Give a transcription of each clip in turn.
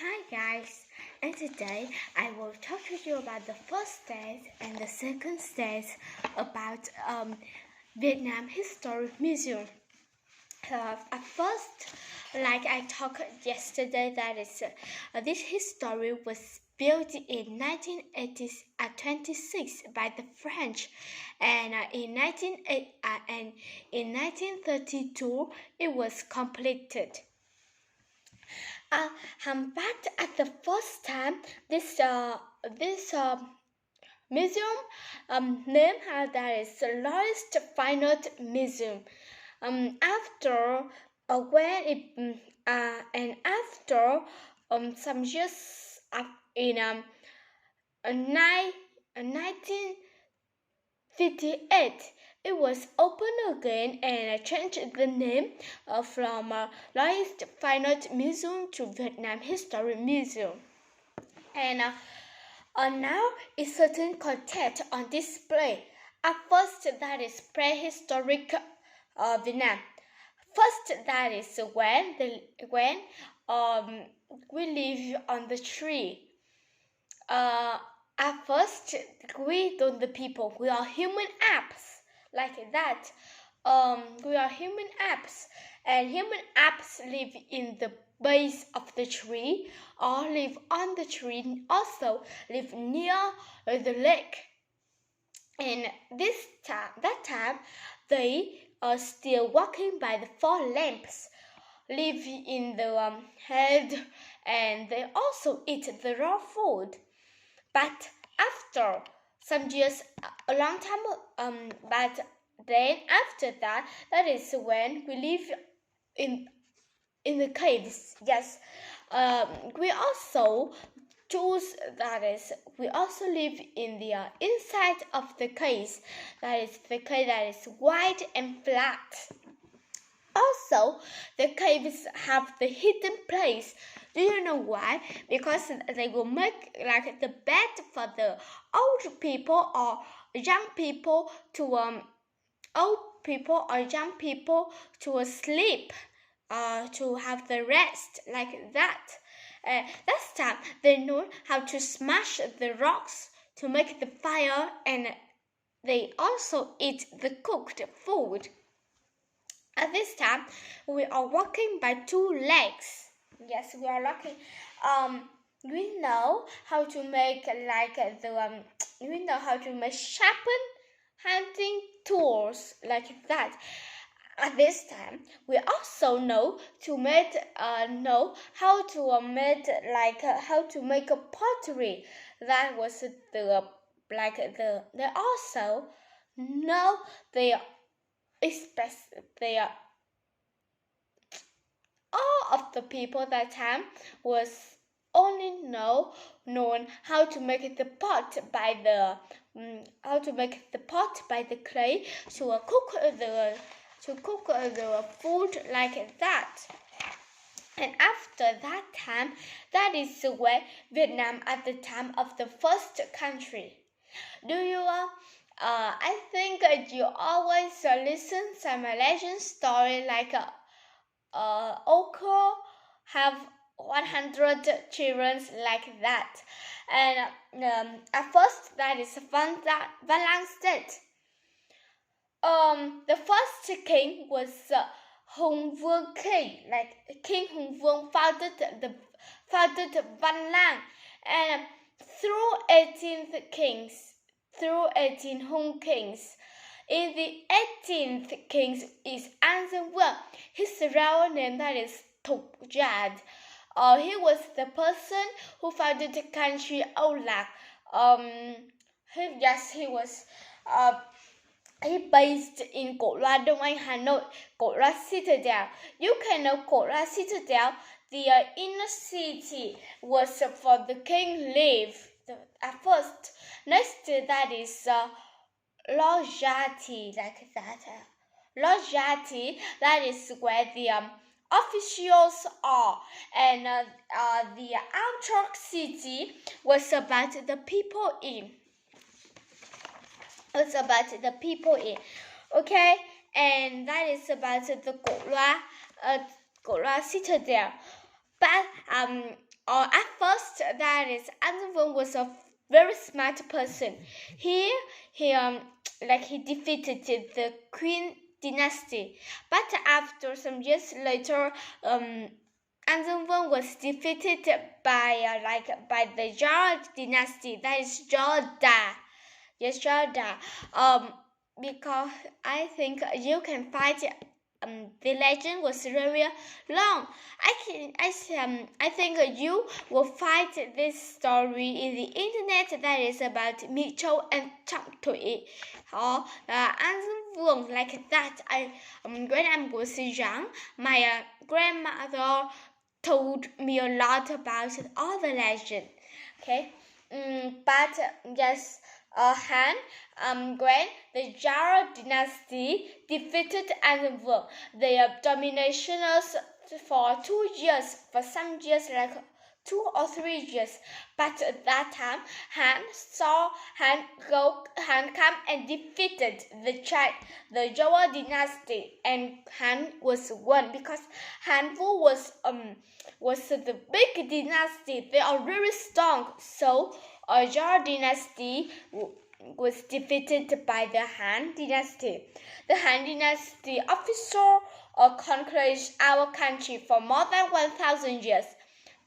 Hi guys, and today I will talk to you about the first stage and the second stage about Vietnam History Museum. At first, like I talked yesterday, that is this history was built in 1926 by the French, and in 1932 it was completed. But at the first time, this museum name that is Lost Fine Art Museum. After when it and after some years in 1958, it was opened again and changed the name from Lost Fine Art Museum to Vietnam History Museum. And now is certain content on display. At first, that is prehistoric Vietnam. First, that is when we live on the tree. At first, we don't the people. We are human apes like that. We are human apes, and human apes live in the base of the tree or live on the tree. Also, live near the lake. And that time, they are still walking by the four lamps, live in the head, and they also eat the raw food. But after some years, a long time, but then after that, that is when we live in the caves. Yes, we also choose that is we also live in the inside of the caves. That is the cave that is wide and flat. Also, the caves have the hidden place. Do you know why? Because they will make like the bed for the old people or young people to old people or young people to sleep, to have the rest like that. Last time they know how to smash the rocks to make the fire, and they also eat the cooked food. At this time, we are walking by two legs. Yes, we are walking. We know how to make we know how to make sharpen hunting tools like that. At this time, we also know to make how to make how to make a pottery. That was the they also know they all of the people that time was only known how to make the pot by the clay to cook the food like that. And after that time, that is where Vietnam at the time of the first country. Do you I think you always listen some legend story like Oko have 100 children like that. And at first, that is Van Lang State. The first king was Hùng Vương King, like King Hùng Vương founded Van Lang, and through 18 Hùng kings. In the 18th king is An Dương Vương. His real name that is Thục Giạt. He was the person who founded the country Âu Lạc. He was. He based in Cổ Loa, Đông Anh, Hà Nội, Cổ Loa Citadel. You can know Cổ Loa Citadel. The inner city was for the king live at first. Next to that is Lojati, like that. Lojati, that is where the officials are, and the outer city was about the people in. It's about the people in, okay, and that is about the Cổ Loa Citadel. But at first, that is, Anzengwen was a very smart person. He defeated the Qin dynasty, but after some years later, Anzengwen was defeated by the Zhao dynasty. That is Zhao Da. Yes, Zhao Da. Because I think you can find the legend was very long. I think you will find this story in the internet that is about Mitchell and Changtui or Anzengwen, like that. When I was young, my grandmother told me a lot about all the legend. Okay, but yes. When the Zhao dynasty defeated Anzengwen, the dominationers for 2 years, for some years like 2 or 3 years. But at that time, Han come and defeated the Zhou dynasty, and Han was won because Han was the big dynasty. They are very strong, so Zhou dynasty was defeated by the Han dynasty. The Han dynasty officially conquered our country for more than 1,000 years.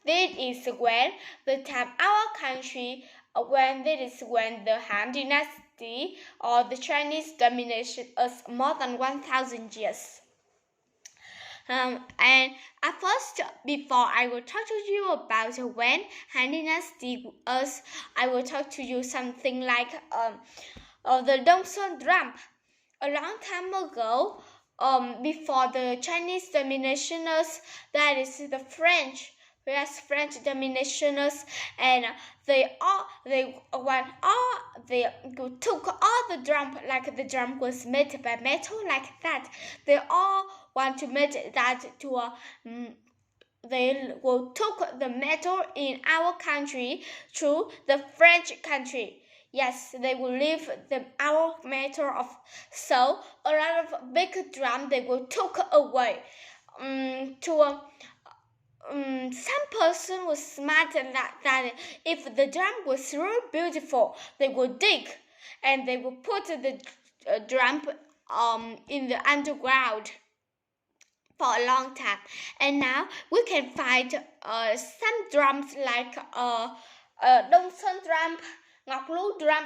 This is when the time our country, when the Han dynasty or the Chinese domination us more than 1,000 years. And at first, before I will talk to you about when Han dynasty us, I will talk to you something like the Dongsun drum. A long time ago, before the Chinese dominationers, that is the French. Yes, French dominationers, and they took all the drum, like the drum was made by metal, like that. They all want to make that to they will took the metal in our country to the French country. Yes, they will leave our metal off. So a lot of big drum they will took away some person was smart that if the drum was really beautiful, they would dig and they would put the drum in the underground for a long time. And now we can find some drums like Dongsun drum, Ngọc Lu drum.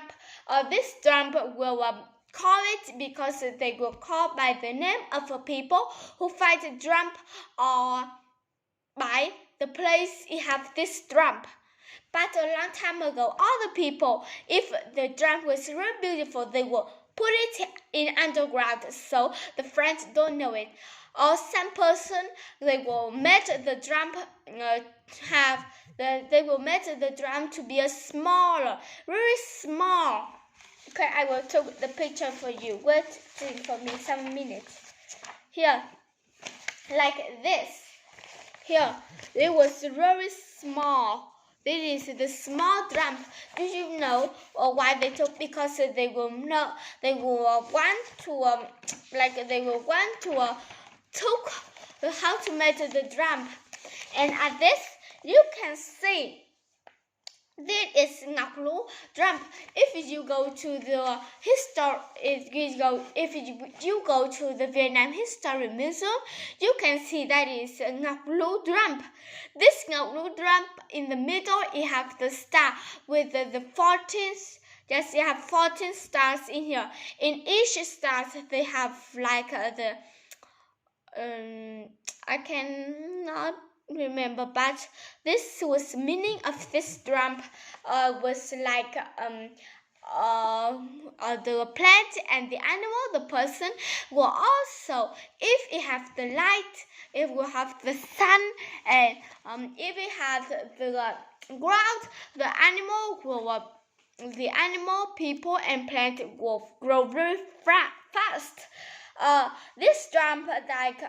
This drum will call it because they will call by the name of people who fight the drum or by the place it have this drum. But a long time ago, all the people, if the drum was really beautiful, they will put it in underground so the friends don't know it. Or some person, they will make the drum they will make the drum to be a smaller, really small. Okay, I will take the picture for you. Wait for me some minutes. Here, like this. Here, it was very small. This is the small drum. Do you know why they took? Because they will want to took how to make the drum. And at this, you can see this is Ngọc Lu drum. If you go to the Vietnam History Museum, you can see that is Ngọc Lu drum. This Ngọc Lu drum in the middle, it have the star with the 14. Yes, you have 14 stars in here. In each star, they have like I cannot remember, but this was meaning of this drum was like the plant and the animal, the person will also, if it have the light, it will have the sun, and if it has the ground, the animal, people, and plant will grow very fast. This drum, like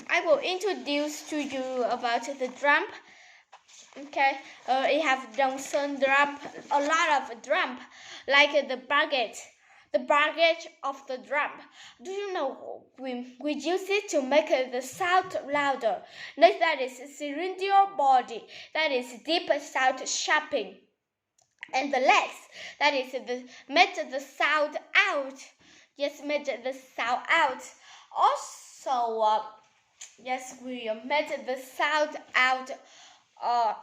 I will introduce to you about the drum. Okay, it have Dongsun drum, a lot of drum, like the baguette. the baggage of the drum. Do you know we use it to make the sound louder? Next, that is cylindrical body, that is deep sound sharpening. And the legs, that is made the sound out. Yes, made the sound out. Also, yes, we made the sound out.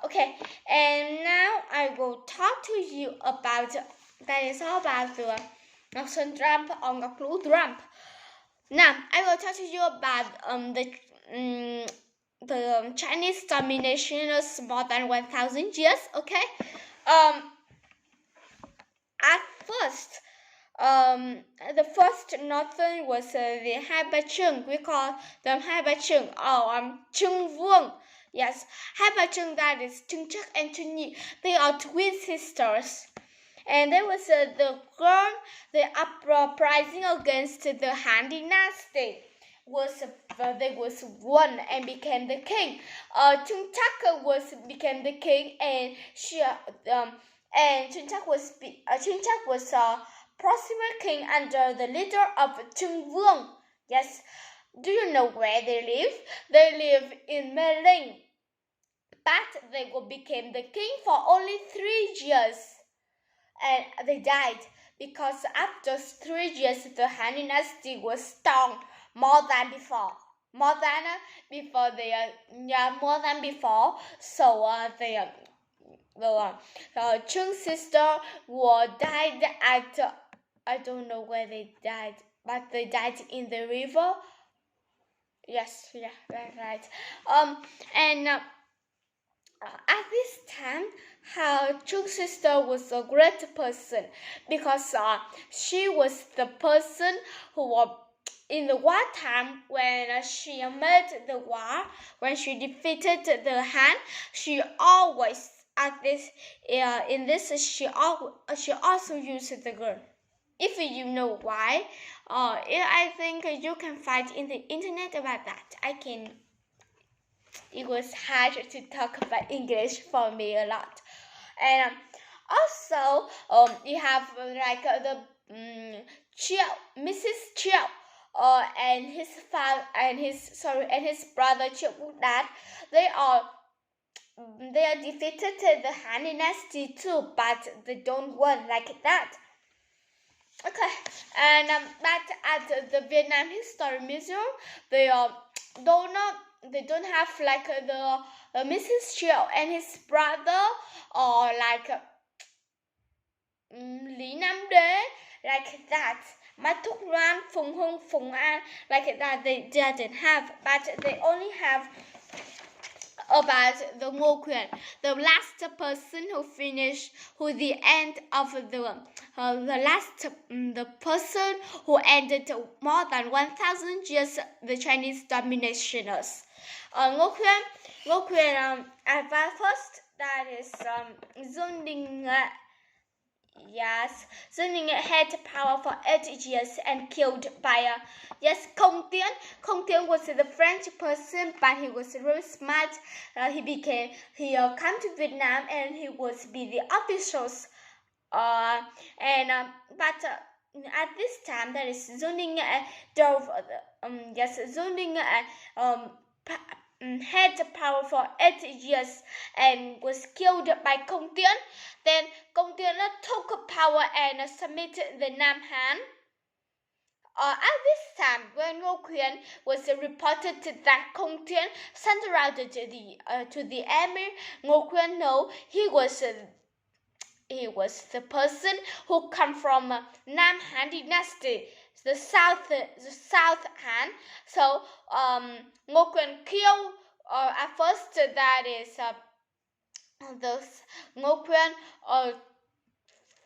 Okay, and now I will talk to you about, that is all about the Ngọc Sơn drum or Ngọc Lũ drum. Now I will talk to you about the Chinese domination of more than 1,000 years. Okay, at first, the first northern was the Hai Ba Cheng. We call them Hai Ba Cheng or Cheng Vương. Yes, Hai Ba Cheng, that is Cheng Chắc and Cheng Nhi. They are twin sisters. And there was the girl, the uprising against the Han dynasty they was won and became the king. Cheng Chắc became the king, and Cheng Chắc was possible king under the leader of Cheng Vương. Yes, do you know where they live? They live in Meiling, but they became the king for only 3 years. And they died because after 3 years the Han dynasty was strong more than before. So the Cheng sister died at I don't know where they died, but they died in the river. Yes, yeah, right. And at this time, her Cheng sister was a great person because she was the person who was in the wartime when she made the war, when she defeated the Han. She always she also used the gun. If you know why, I think you can find in the internet about that. It was hard to talk about English for me a lot. And also, you have Mrs. Chiao, and his father and his brother Chiao Dad. They are defeated the Han dynasty too, but they don't win like that. Okay, and but at the Vietnam History Museum, they don't have like the Mrs. Chiao and his brother, or like Lý Nam Đế, like that. Ma Thúc Loan, Phùng Hung, Phùng An, like that. They didn't have, but they only have about the Ngô Quyền, the last person who finished, the end of the person who ended more than 1,000 years the Chinese dominations. Ngô Quyền at first, that is Dương Đình. Yes, Zheng had power for 8 years and killed by Công Tiến. Công Tiến was the French person, but he was very smart. He came to Vietnam and he was be the officials. But at this time, that is Zheng had power for 8 years and was killed by Công Tiến. Then Công Tiến took power and submitted the Nam Han. At this time, when Ngô Quyền was reported that Công Tiến surrendered to the emir, Ngô Quyền knew he was the person who come from Nam Han dynasty, the South Han. So Ngô Quyền killed at first, that is Ngô Quyền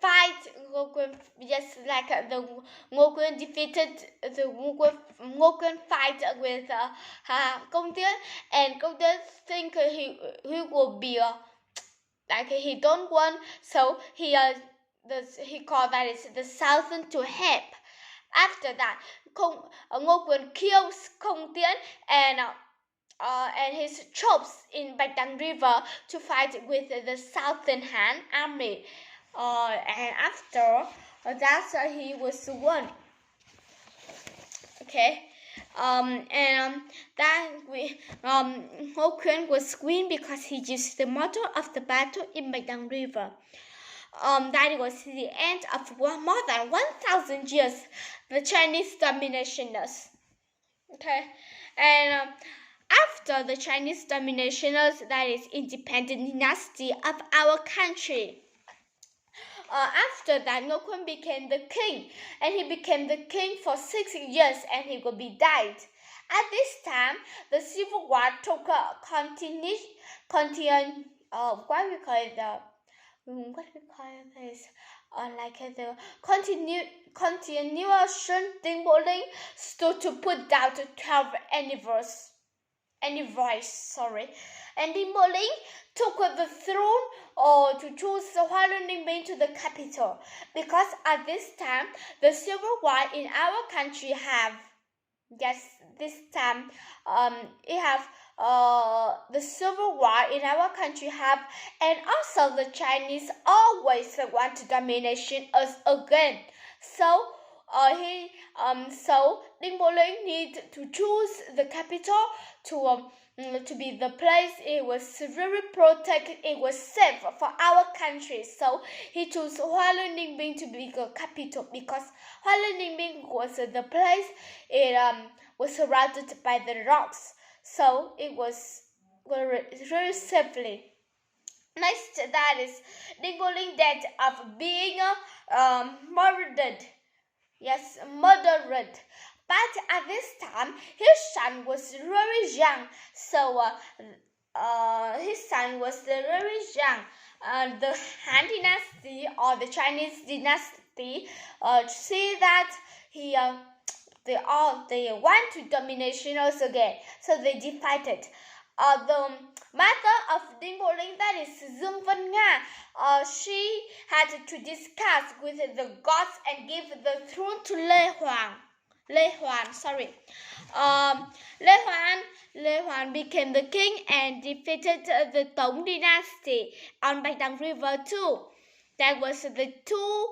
fight just like the Ngô Quyền defeated the Ngô Quyền fight with Công Tiến, and Công Tiến think he will be like he don't want, so he called that is the Southern to help. After that, Ngô Quyền kills Công Tiến and his troops in Bạch Đằng River to fight with the Southern Han army. And after That's he was one. Okay. That Ngô Quyền was queen because he used the motto of the battle in Bạch River. That was the end of more than 1,000 years the Chinese dominationers. Okay, and after the Chinese dominationers, that is independent dynasty of our country. After that, Ngô Quyền became the king, and he became the king for 6 years, and he will be died. At this time, the civil war took a what we call this, like the continuation. Dinh Bộ Linh stood to put down the 12th envoys, and Dinh Bộ Linh took the throne to choose Hoa Lư Ninh Bình to the capital, because at this time the civil war in our country the civil war in our country and also the Chinese always want to domination us again. So Dinh Bộ Linh need to choose the capital to be the place it was very protected, it was safe for our country. So he chose Hoa Lư Ninh Bình to be the capital, because Hoa Lư Ninh Bình was the place it was surrounded by the rocks, so it was very safely. Next, that is Dinh Bộ Linh dead of being murdered. Yes, murdered. But at this time, his son was very young. So his son was very young. The Han Dynasty or the Chinese dynasty see that they want to domination us again. So they defeated. The mother of Dinh Bộ Linh, that is Dương Vân Nga, she had to discuss with the gods and give the throne to Lê Hoàng. Lê Hoan became the king and defeated the Tống dynasty on Bạch Đằng River too. That was the two,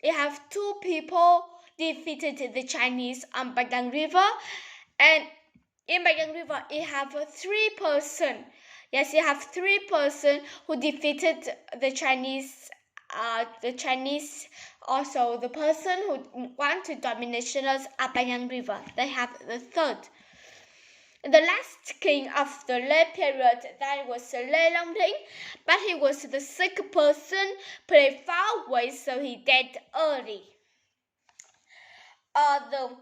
you have two people defeated the Chinese on Bạch Đằng River, and in Bạch Đằng River you have 3 persons. Yes, you have 3 persons who defeated the Chinese. Also the person who wanted domination us at Bạch Đằng River. They have the 3rd. The last king of the Lê period, that was Lê Long Thính, but he was the sick person, pretty far away, so he died early. At that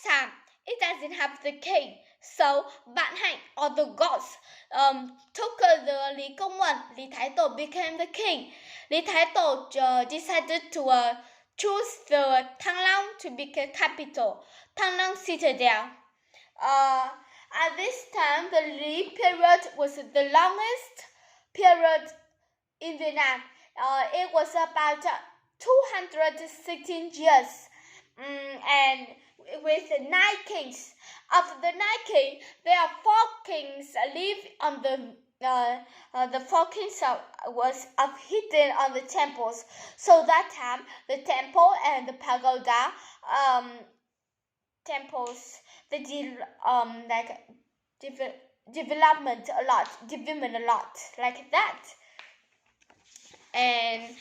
time, it doesn't have the king, so Vạn Hạnh or the gods took the Lý Công Uẩn. Lý Thái Tổ became the king. Lý Thái Tổ decided to choose the Thăng Long to be the capital, Thăng Long citadel. At this time, the Lý period was the longest period in Vietnam. It was about 216 years, and with 9 kings. Of the 9 kings, there are 4 kings live on the 4 kings was hidden on the temples. So that time, the temple and the pagoda temples, they did development a lot like that. And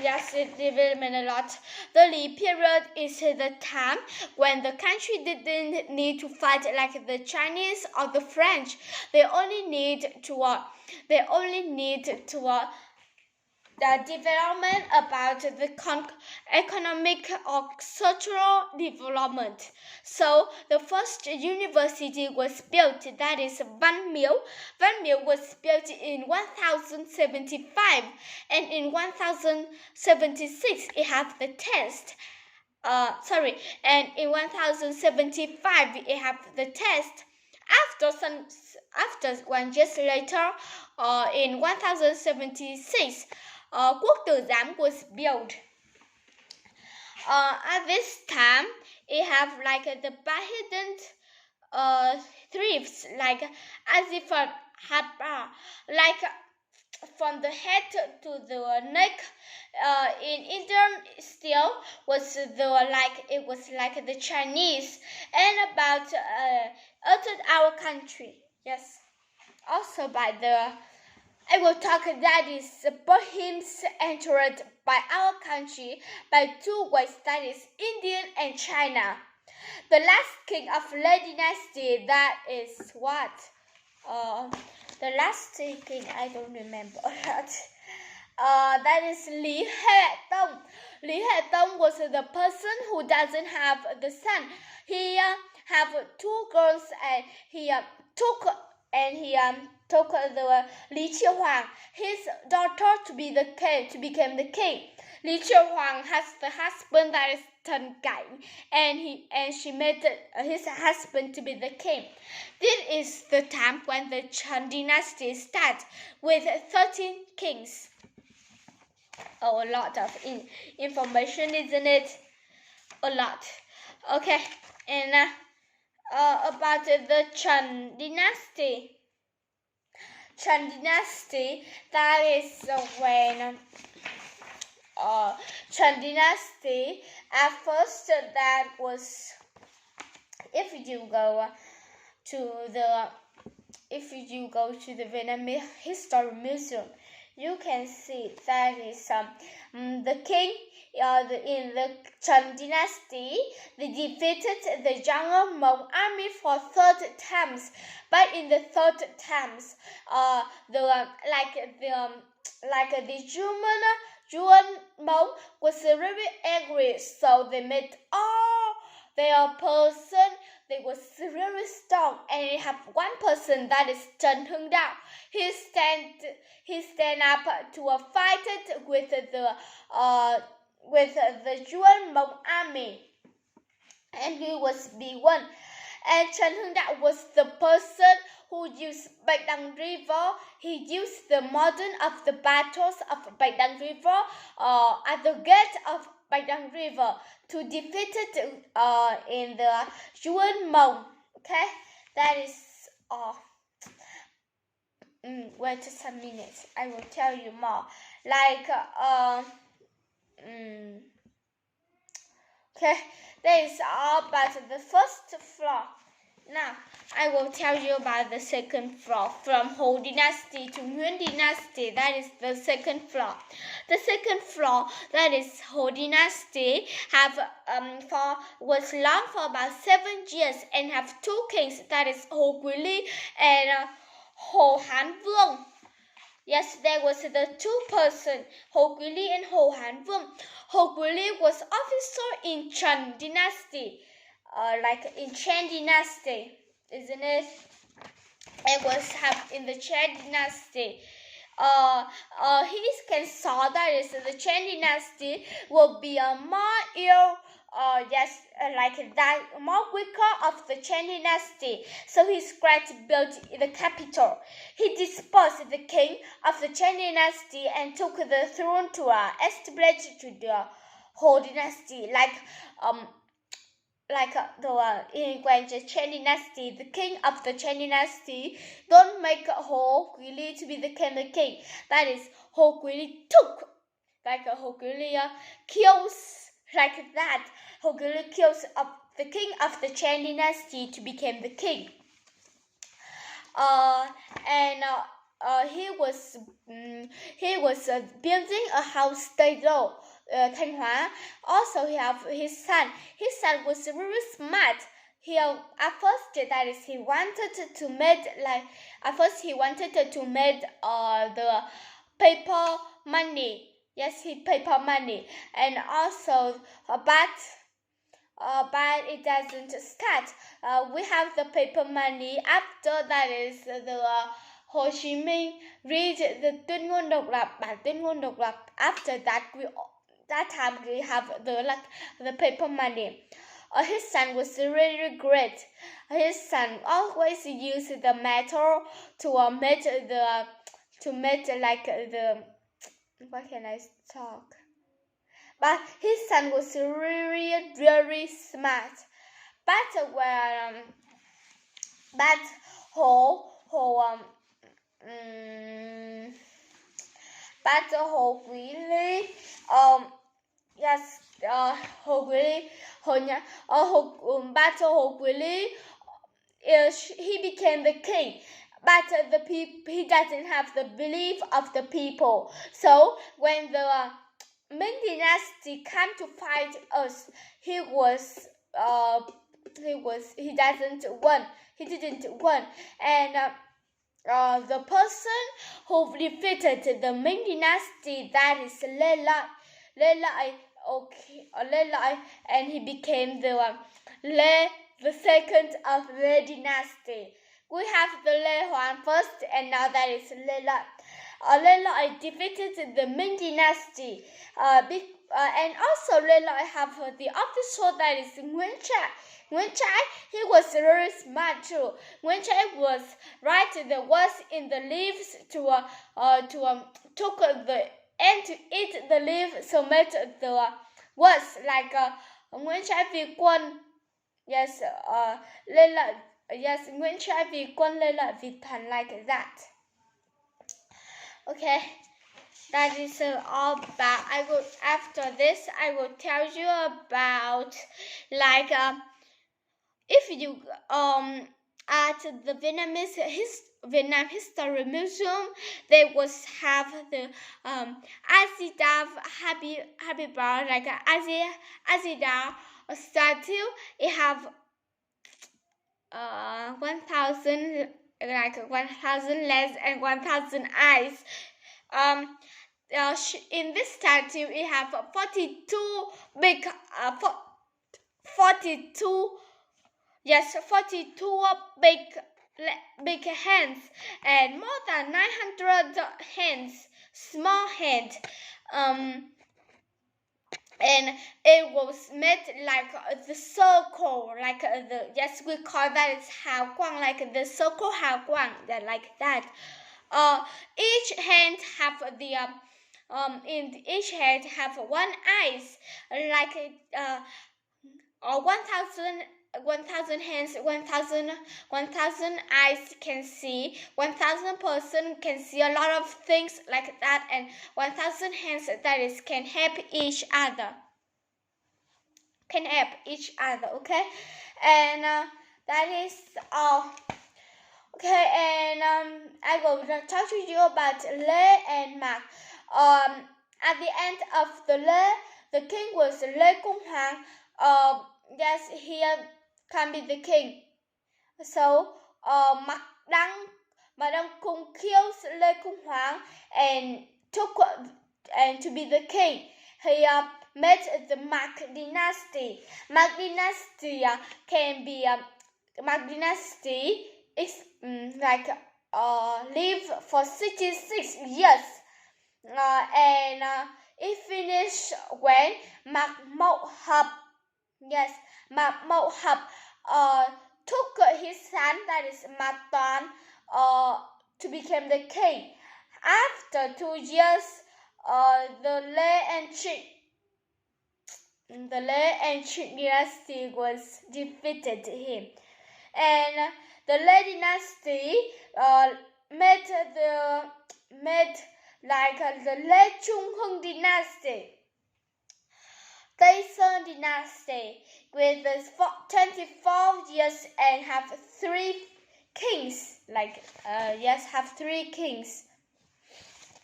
yes, it development a lot. The Lý period is the time when the country didn't need to fight like the Chinese or the French. They only need to the development about the economic or cultural development. So the first university was built, that is Văn Miếu. Văn Miếu was built in 1075, and in 1076 it had the test. And in 1075 it had the test. After 1 year later, in 1076, Quốc Tử Giám was built. At this time, it have the hidden thrift, like Azifat Hapa, from the head to the neck in Indian style was like the Chinese and about uttered our country. Yes. Also by the I will talk that is Bohemians entered by our country by two ways, that is Indian and China. The last king of the dynasty, that is what? The last king, I don't remember that. That is Li He-tong. Li He-tong was the person who doesn't have the son. He have two girls, and he took the Li Qiuhuang, his daughter, to become the king. Li Qiuhuang has the husband that is Tan Kai, and she made his husband to be the king. This is the time when the Chen dynasty starts with 13 kings. Oh, a lot of information, isn't it? A lot. Okay, and about the Chen dynasty. Chen dynasty, that is when Chen dynasty, at first that was, if you go to the Vietnamese History Museum, you can see that is the king in the Chen dynasty. They defeated the Zhang Mong army for third times, but in the third times, the Zhuan Mong was very angry, so they made all their person. They was very strong, and they have one person, that is Chen Hengdao. He stand up to a fight with the Zhuan Mong army, and he was B1. And Chen Hengdao was the person who used Bạch Đằng River. He used the modern of the battles of Bạch Đằng River at the gate of Bạch Đằng River to defeat it in the Zhuan Mong. Okay, that is all. Wait some minutes. I will tell you more. Okay, that is all about the first floor. Now, I will tell you about the second floor. From Hou Dynasty to Yuan Dynasty, that is the second floor. The second floor, that is Hou Dynasty, was long for about 7 years and have two kings, that is Hou Guili and Hou Han Vương. Yes, there was the two person, Hou Guili and Hou Han Vương. Hou Guili was officer in Chen Dynasty. Like in Chen Dynasty, isn't it? It was in the Chen Dynasty. He can saw that is the Chen Dynasty will be a more like that, more weaker of the Chen Dynasty. So he built the capital. He disposed the king of the Chen Dynasty and took the throne to establish to the whole dynasty, when the Chen Dynasty, the king of the Chen Dynasty, don't make Hou Guili to be the king. That is, Hou Guili took, Hou Guili kills, like that. Hou Guili kills the king of the Chen Dynasty to become the king. He was building a house stable. Thanh Hóa. Also, he have his son. His son was very smart. He wanted to make the paper money. Yes, paper money, and also but it doesn't start. We have the paper money after that is the Hồ Chí Minh read the Tuyên ngôn độc lập, bản Tuyên ngôn độc lập. After that time we have the paper money. His son was really great. His son always used the metal to make what can I talk? But his son was really very smart. But Battle Hồ Quý Ly. Yes, Hồ Quý Ly, Battle Hồ Quý Ly. He became the king, but he doesn't have the belief of the people. So when the Ming Dynasty came to fight us, he didn't win, and the person who defeated the Ming Dynasty, that is Le Lai, and he became the second of Le Dynasty. We have the Le Huan first, and now that is Le Lai. Le Lai defeated the Ming Dynasty, and also Le Lai have the officer that is Nguyen Chai. Nguyen Chai, he was very smart too. Nguyen Chai was write the words in the leaves took the ant to eat the leaf, so made the words like Nguyễn Trái Vì Quân. Yes, Lê Lợi. Yes, Nguyễn Trái Vì Quân, Lê Lợi Vì Thần, like that. Okay, that is all about. After this, I will tell you about like if you at the Vietnam History Museum, they will have the Azidar Habibur, like Azidar statue. It have 1,000 legs and 1,000 eyes. In this statue, it have 42 big 42 big hands and more than 900 hands, small hands. And it was made like the circle, like we call that is Hào Quang, like the circle Hào Quang, like that. Each hand have the in each hand have one eyes, like 1,000 hands, 1,000 eyes can see, 1,000 person can see a lot of things like that, and 1,000 hands that is can help each other. Okay, and that is all. Okay, and I will talk to you about Lê and Mạc. At the end of the Lê, the king was Lê Công Hoàng. Yes, he can be the king. So Mạc Đăng Cung kills Lê Công Hoàng and to be the king. He made the Mạc Dynasty. Mạc Dynasty can be Mạc Dynasty is like live for 66 years, and it finished when Mạc Mậu Hợp. Yes, Mạc Mậu Hợp took his son, that is Mạc Toán, to become the king. After 2 years, the Lê and Trịnh dynasty was defeated him, and the Lê dynasty made the Lê Trung Hưng dynasty. Tây Sơn dynasty with 24 years and have 3 kings. Have 3 kings.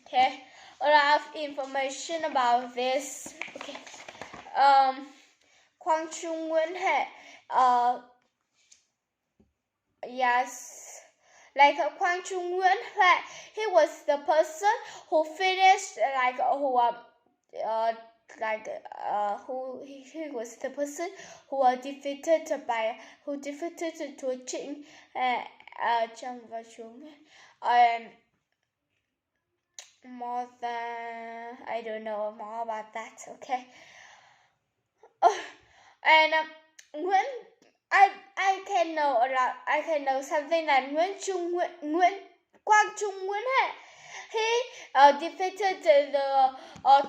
Okay, a lot of information about this. Okay, Quang Trung Nguyễn Huệ. Yes, like Quang Trung Nguyễn Huệ, he was the person who finished he was the person who defeated to Trịnh Trâm và chúng more than I don't know more about that. Okay, and when I can know a lot. I can know something that Quang Trung Nguyễn Huệ, he defeated the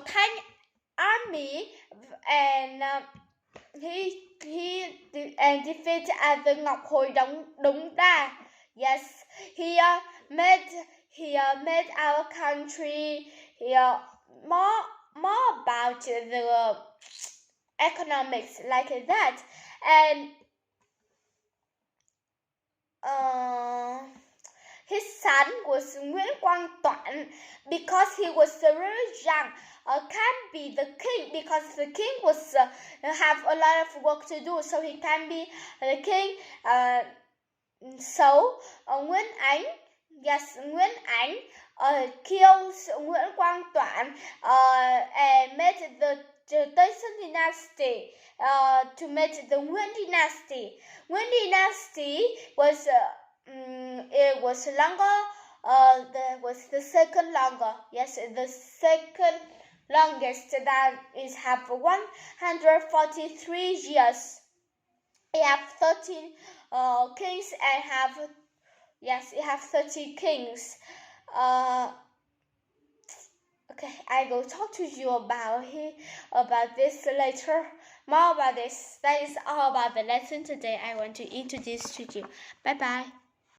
Thanh army, and he defeated at the Ngọc Hồi Đống Đa. Yes, he he made our country. He more about the economics like that, and his son was Nguyễn Quang Toản, because he was very young, can't be the king, because the king was have a lot of work to do, so he can't be the king. So Nguyễn Ánh, Nguyễn Ánh kills Nguyễn Quang Toản and made the Tây Sơn dynasty to make the Nguyen dynasty. Nguyen dynasty was it was longer. Was the second longer. Yes, the second longest, that is have 143 years. It have 13 kings and have, yes, it have 30 kings. Okay, I will talk to you about this later. More about this. That is all about the lesson today I want to introduce to you. Bye bye.